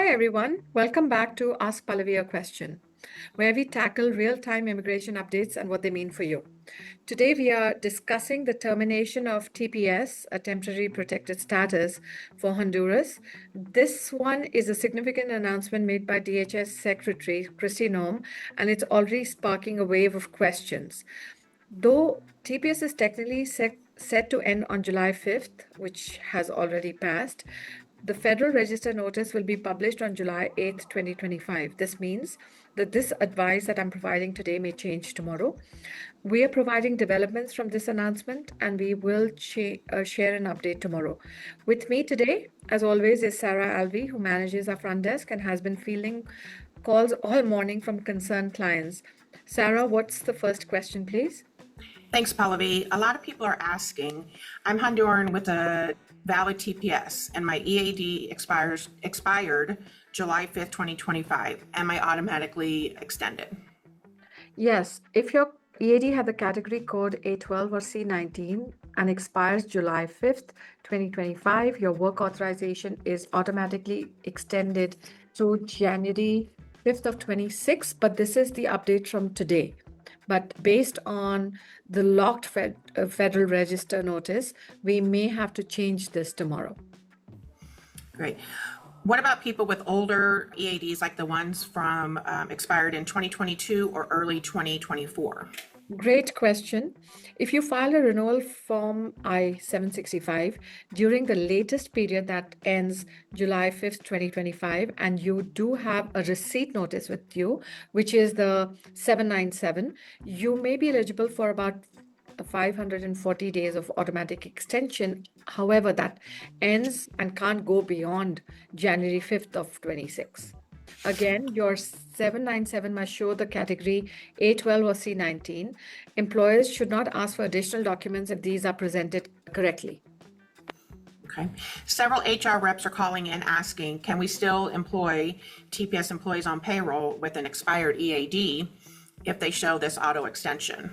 Hi, everyone. Welcome back to Ask Pallavi a Question, where we tackle real-time immigration updates and what they mean for you. Today, we are discussing the termination of TPS, a temporary protected status for Honduras. This one is a significant announcement made by DHS Secretary Kristi Noem, and it's already sparking a wave of questions. Though TPS is technically set to end on July 5th, which has already passed, the Federal Register notice will be published on July 8th, 2025. This means that this advice that I'm providing today may change tomorrow. We are providing developments from this announcement, and we will share an update tomorrow. With me today, as always, is Sarah Alvi, who manages our front desk and has been fielding calls all morning from concerned clients. Sarah, what's the first question, please? Thanks, Pallavi. A lot of people are asking, I'm Honduran with a valid TPS and my EAD expired July 5th, 2025. Am I automatically extended? Yes, if your EAD had the category code A12 or C19 and expires July 5th, 2025, your work authorization is automatically extended through January 5th of 26, but this is the update from today. But based on the locked Federal Register notice, we may have to change this tomorrow. Great. What about people with older EADs like the ones from expired in 2022 or early 2024? Great question. If you file a renewal form I-765 during the latest period that ends July 5th, 2025, and you do have a receipt notice with you, which is the 797, you may be eligible for about 540 days of automatic extension. However, that ends and can't go beyond January 5th of 26. Again, your 797 must show the category A12 or C19. Employers should not ask for additional documents if these are presented correctly. Okay. Several HR reps are calling in asking, can we still employ TPS employees on payroll with an expired EAD if they show this auto extension?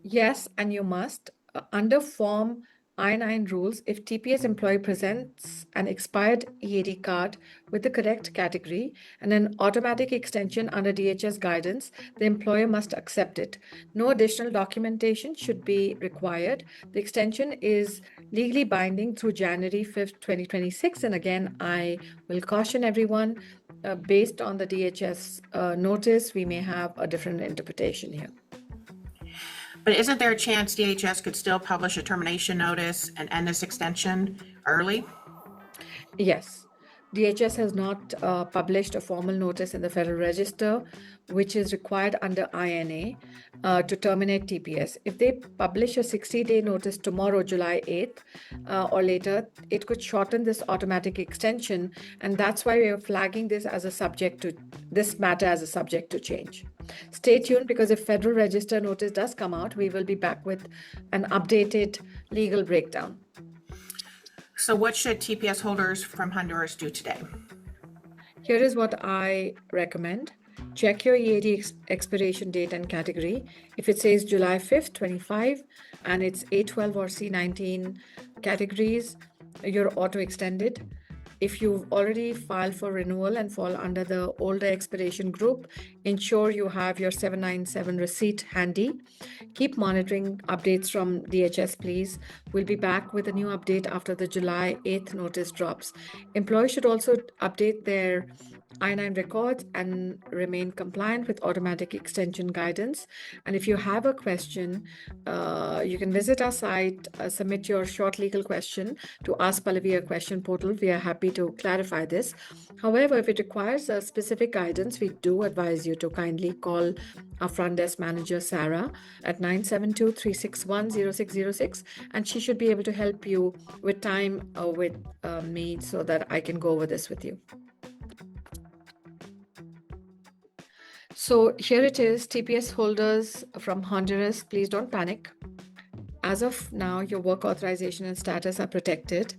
Yes, and you must. Under Form I-9 rules, if TPS employee presents an expired EAD card with the correct category and an automatic extension under DHS guidance, the employer must accept it. No additional documentation should be required. The extension is legally binding through January 5th, 2026. And again, I will caution everyone, based on the DHS notice, we may have a different interpretation here. But isn't there a chance DHS could still publish a termination notice and end this extension early? Yes. DHS has not published a formal notice in the Federal Register, which is required under INA to terminate TPS. If they publish a 60-day notice tomorrow, July 8th, or later, it could shorten this automatic extension, and that's why we are flagging this as a subject to this matter as a subject to change. Stay tuned, because if Federal Register notice does come out, we will be back with an updated legal breakdown. So what should TPS holders from Honduras do today? Here is what I recommend. Check your EAD expiration date and category. If it says July 5th, 25, and it's A12 or C19 categories, you're auto-extended. If you've already filed for renewal and fall under the older expiration group, ensure you have your 797 receipt handy. Keep monitoring updates from DHS, please. We'll be back with a new update after the July 8th notice drops. Employees should also update their I-9 records and remain compliant with automatic extension guidance. And if you have a question, you can visit our site, submit your short legal question to Ask Pallavi a Question portal. We are happy to clarify this. However, if it requires a specific guidance, we do advise you to kindly call our front desk manager, Sarah, at 972-361-0606, and she should be able to help you with time with me so that I can go over this with you. So here it is, TPS holders from Honduras, please don't panic. As of now, your work authorization and status are protected,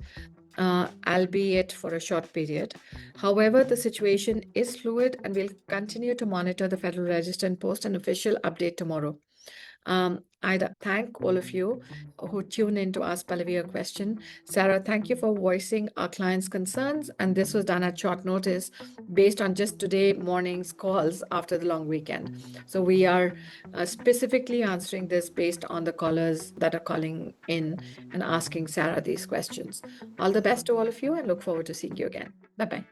albeit for a short period. However, the situation is fluid, and we'll continue to monitor the Federal Register and post an official update tomorrow. I'd thank all of you who tune in to ask Pallavi a question. Sarah, thank you for voicing our clients' concerns. And this was done at short notice based on just today morning's calls after the long weekend. So we are specifically answering this based on the callers that are calling in and asking Sarah these questions. All the best to all of you and look forward to seeing you again. Bye-bye.